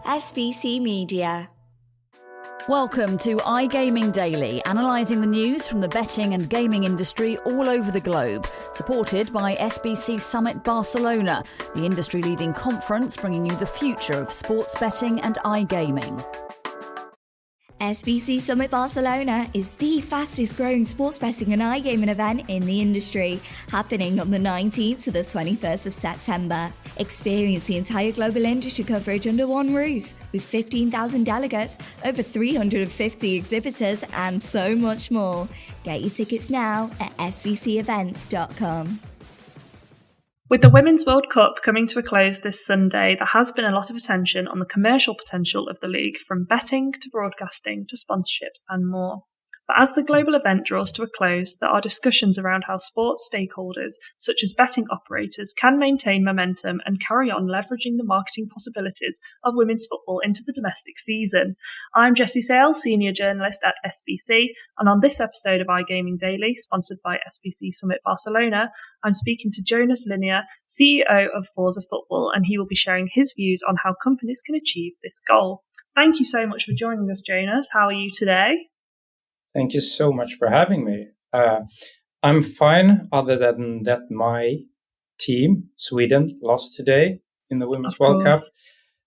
SBC Media. Welcome to iGaming Daily, analysing the news from the betting and gaming industry all over the globe. Supported by SBC Summit Barcelona, the industry-leading conference bringing you the future of sports betting and iGaming. SBC Summit Barcelona is the fastest growing sports betting and iGaming event in the industry, happening on the 19th to the 21st of September. Experience the entire global industry coverage under one roof, with 15,000 delegates, over 350 exhibitors, and so much more. Get your tickets now at sbcevents.com. With the Women's World Cup coming to a close this Sunday, there has been a lot of attention on the commercial potential of the league, from betting to broadcasting to sponsorships and more. But as the global event draws to a close, there are discussions around how sports stakeholders, such as betting operators, can maintain momentum and carry on leveraging the marketing possibilities of women's football into the domestic season. I'm Jessie, Senior Journalist at SBC, and on this episode of iGaming Daily, sponsored by SBC Summit Barcelona, I'm speaking to Jonas Linné, CEO of Forza Football, and he will be sharing his views on how companies can achieve this goal. Thank you so much for joining us, Jonas. How are you today? Thank you so much for having me. I'm fine, other than that my team, Sweden, lost today in the Women's World Cup.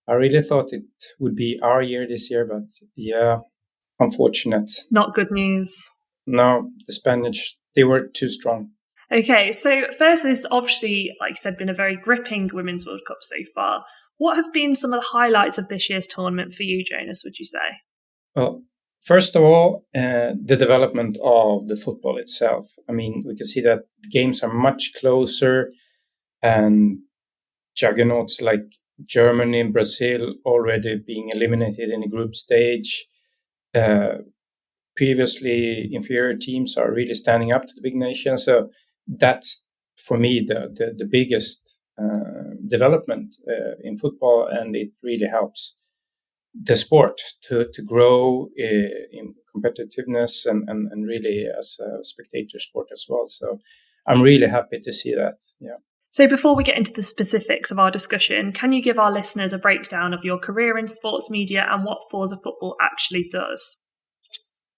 I really thought it would be our year this year, but yeah, unfortunate. Not good news. No, the Spanish, they were too strong. Okay, so first, this obviously, like you said, been a very gripping Women's World Cup so far. What have been some of the highlights of this year's tournament for you, Jonas, would you say? Well, first of all, the development of the football itself. I mean, we can see that the games are much closer, and juggernauts like Germany and Brazil already being eliminated in the group stage. Previously, inferior teams are really standing up to the big nations. So that's, for me, the biggest development in football, and it really helps the sport to grow in competitiveness and really as a spectator sport as well. So I'm really happy to see that. Yeah. So before we get into the specifics of our discussion, can you give our listeners a breakdown of your career in sports media and what Forza Football actually does?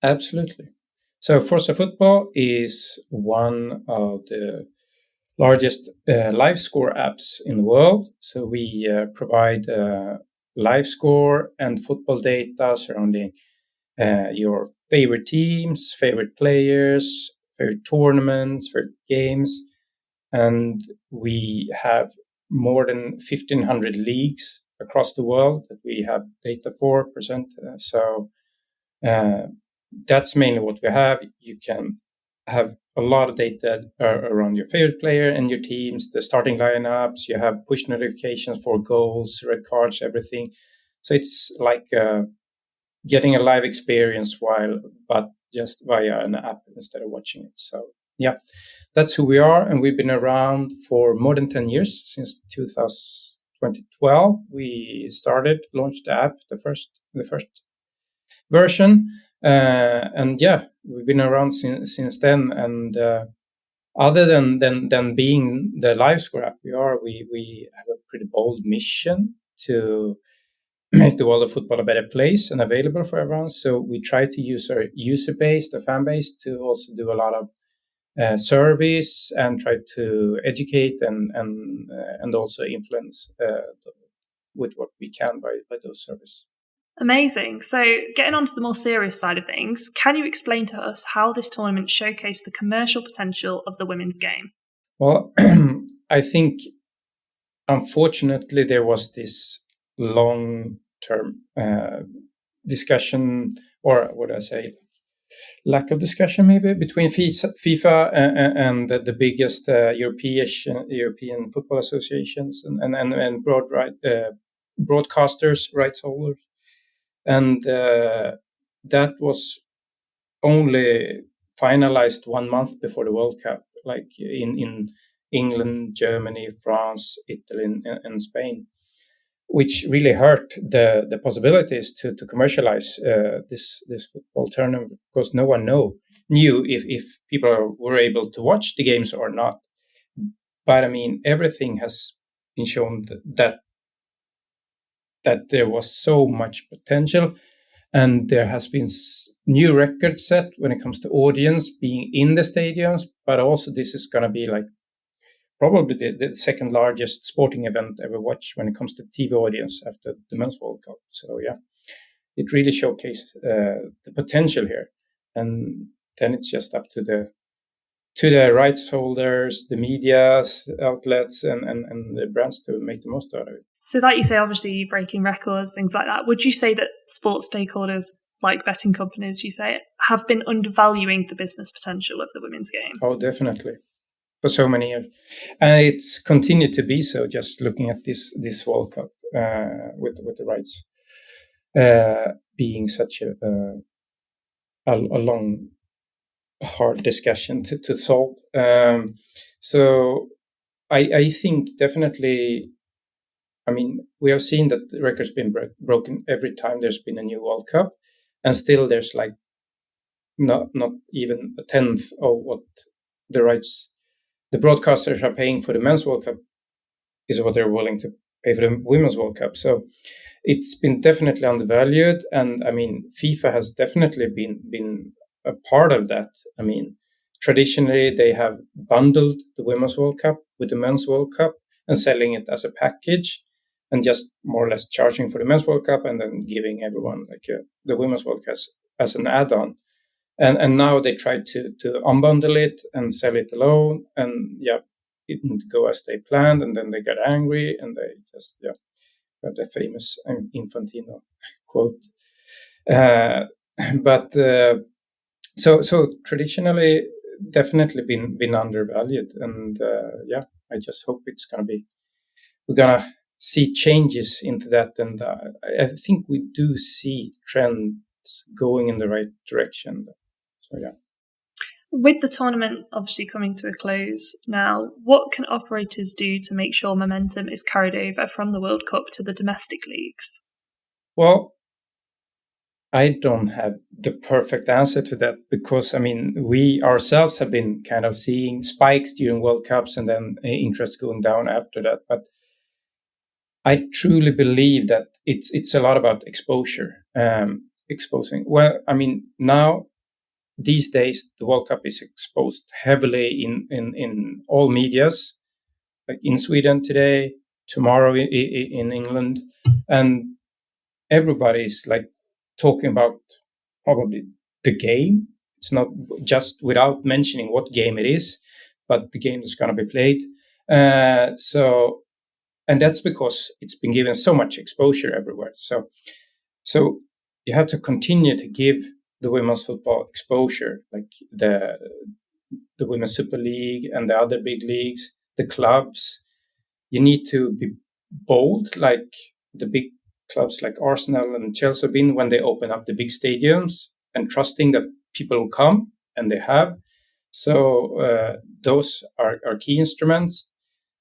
Absolutely. So Forza Football is one of the largest live score apps in the world. So we provide live score and football data surrounding your favorite teams, favorite players, favorite tournaments, favorite games. And we have more than 1,500 leagues across the world that we have data for present. So that's mainly what we have. You can have a lot of data around your favorite player and your teams, the starting lineups. You have push notifications for goals, red cards, everything. So it's like getting a live experience but just via an app instead of watching it. So yeah, that's who we are. And we've been around for more than 10 years, since 2012. We launched the app, the first version. And yeah, we've been around since then. And other than being the live score app, we have a pretty bold mission to make the world of football a better place and available for everyone. So we try to use our user base, the fan base, to also do a lot of service and try to educate and also influence with what we can by those services. Amazing. So getting on to the more serious side of things, can you explain to us how this tournament showcased the commercial potential of the women's game? Well, I think, unfortunately, there was this long-term discussion, or what do I say, lack of discussion maybe, between FIFA and the biggest European football associations and broadcasters, rights holders. And that was only finalized 1 month before the World Cup, like in England, Germany, France, Italy, and Spain, which really hurt the possibilities to commercialize this football tournament, because no one knew if people were able to watch the games or not. But I mean, everything has been shown that that there was so much potential, and there has been new records set when it comes to audience being in the stadiums, but also this is going to be like probably the second largest sporting event ever watched when it comes to TV audience after the Men's World Cup. So yeah, it really showcased the potential here, and then it's just up to the rights holders, the medias, outlets, and the brands to make the most out of it. So like you say, obviously breaking records, things like that. Would you say that sports stakeholders, like betting companies, you say, have been undervaluing the business potential of the women's game? Oh, definitely. For so many years. And it's continued to be so, just looking at this World Cup with the rights being such a long, hard discussion to solve. So I think definitely, I mean, we have seen that the record's been broken every time there's been a new World Cup, and still there's like not even a tenth of what the rights the broadcasters are paying for the Men's World Cup is what they're willing to pay for the Women's World Cup. So it's been definitely undervalued, and I mean, FIFA has definitely been a part of that. I mean, traditionally they have bundled the Women's World Cup with the Men's World Cup and selling it as a package, and just more or less charging for the Men's World Cup and then giving everyone like the Women's World Cup as an add-on. And now they tried to unbundle it and sell it alone, and yeah, it didn't go as they planned, and then they got angry and they just got the famous Infantino quote. But so traditionally, definitely been undervalued, and I just hope we're gonna see changes into that, and I think we do see trends going in the right direction. So yeah. With the tournament obviously coming to a close now, what can operators do to make sure momentum is carried over from the World Cup to the domestic leagues? Well, I don't have the perfect answer to that, because I mean, we ourselves have been kind of seeing spikes during World Cups and then interest going down after that. But I truly believe that it's a lot about exposure, exposing. Well, I mean, now these days the World Cup is exposed heavily in all medias, like in Sweden today, tomorrow in England, and everybody's like talking about probably the game. It's not just without mentioning what game it is, but the game that's going to be played. And that's because it's been given so much exposure everywhere. So you have to continue to give the women's football exposure, like the Women's Super League and the other big leagues, the clubs. You need to be bold, like the big clubs like Arsenal and Chelsea have been when they open up the big stadiums, and trusting that people will come, and they have. So those are key instruments.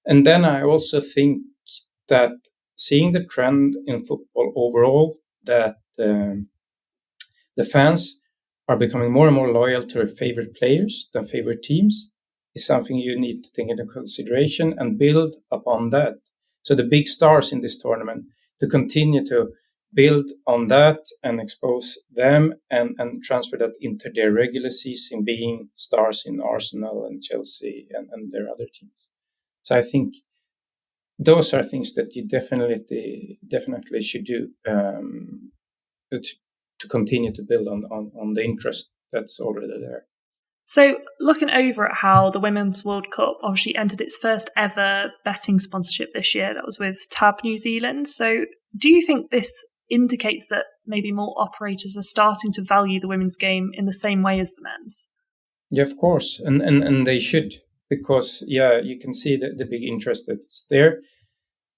And then I also think that seeing the trend in football overall, that the fans are becoming more and more loyal to their favorite players than favorite teams, is something you need to take into consideration and build upon that. So the big stars in this tournament, to continue to build on that and expose them and transfer that into their regular season, being stars in Arsenal and Chelsea and their other teams. So I think those are things that you definitely should do to continue to build on the interest that's already there. So looking over at how the Women's World Cup obviously entered its first ever betting sponsorship this year, that was with Tab New Zealand. So do you think this indicates that maybe more operators are starting to value the women's game in the same way as the men's? Yeah, of course. And they should, because, yeah, you can see the big interest that's there.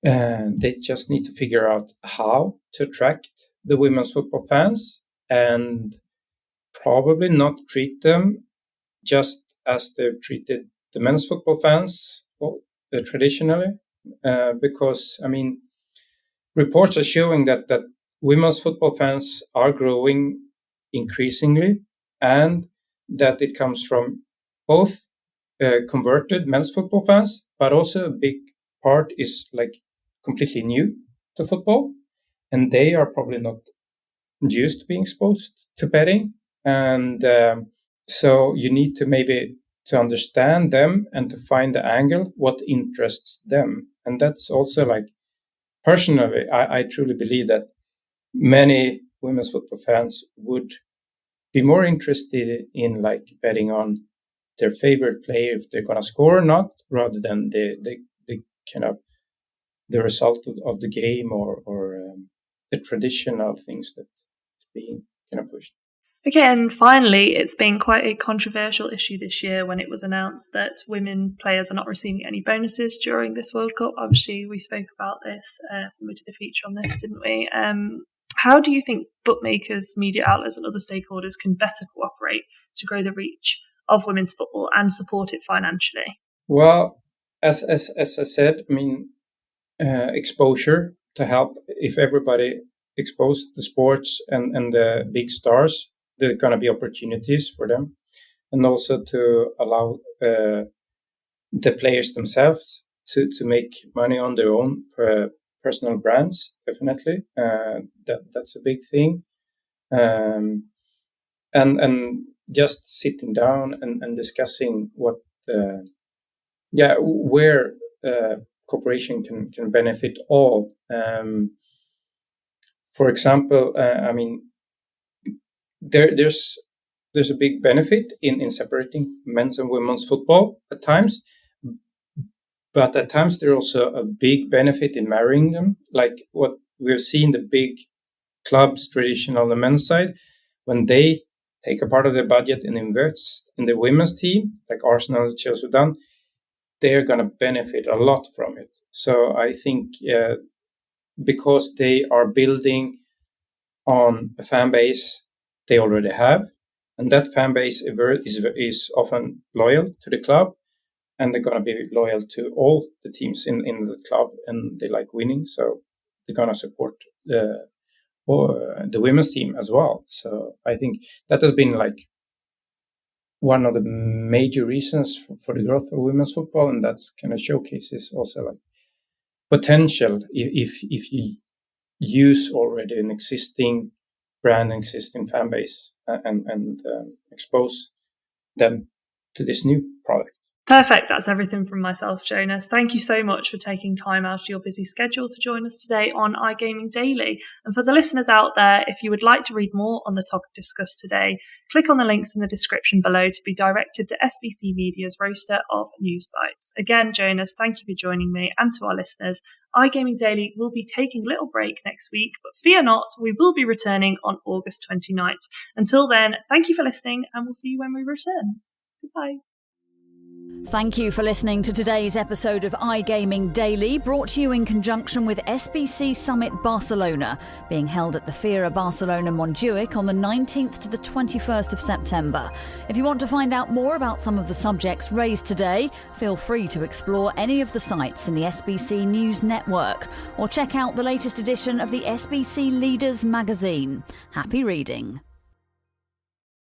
They just need to figure out how to attract the women's football fans, and probably not treat them just as they've treated the men's football fans traditionally. Because, I mean, reports are showing that women's football fans are growing increasingly, and that it comes from both converted men's football fans, but also a big part is like completely new to football. and they are probably not used to being exposed to betting. And so you need to maybe to understand them and to find the angle, what interests them. And that's also like, personally, I truly believe that many women's football fans would be more interested in like betting on their favorite player, if they're going to score or not, rather than the kind of the result of the game or the traditional things that is being kind of pushed. Okay, and finally, it's been quite a controversial issue this year when it was announced that women players are not receiving any bonuses during this World Cup. Obviously, we spoke about this when we did a feature on this, didn't we? How do you think bookmakers, media outlets and other stakeholders can better cooperate to grow the reach of women's football and support it financially? Well, as I said, I mean, exposure to help. If everybody exposed the sports and the big stars, there are going to be opportunities for them, and also to allow the players themselves to make money on their own personal brands. Definitely, that's a big thing, and just sitting down and discussing what where cooperation can benefit all. For example, I mean, there's a big benefit in separating men's and women's football at times, but at times there's also a big benefit in marrying them. Like what we've seen, the big clubs, traditional on the men's side, when they take a part of their budget and invest in the women's team, like Arsenal and Chelsea done, they're going to benefit a lot from it. So I think because they are building on a fan base they already have, and that fan base is often loyal to the club, and they're going to be loyal to all the teams in the club, and they like winning, so they're going to support the women's team as well. So I think that has been like one of the major reasons for the growth of women's football, and that's kind of showcases also like potential if you use already an existing brand, existing fan base, and expose them to this new product. Perfect. That's everything from myself, Jonas. Thank you so much for taking time out of your busy schedule to join us today on iGaming Daily. And for the listeners out there, if you would like to read more on the topic discussed today, click on the links in the description below to be directed to SBC Media's roster of news sites. Again, Jonas, thank you for joining me, and to our listeners, iGaming Daily will be taking a little break next week, but fear not, we will be returning on August 29th. Until then, thank you for listening, and we'll see you when we return. Goodbye. Thank you for listening to today's episode of iGaming Daily, brought to you in conjunction with SBC Summit Barcelona, being held at the Fira Barcelona Montjuic on the 19th to the 21st of September. If you want to find out more about some of the subjects raised today, feel free to explore any of the sites in the SBC News Network, or check out the latest edition of the SBC Leaders magazine. Happy reading.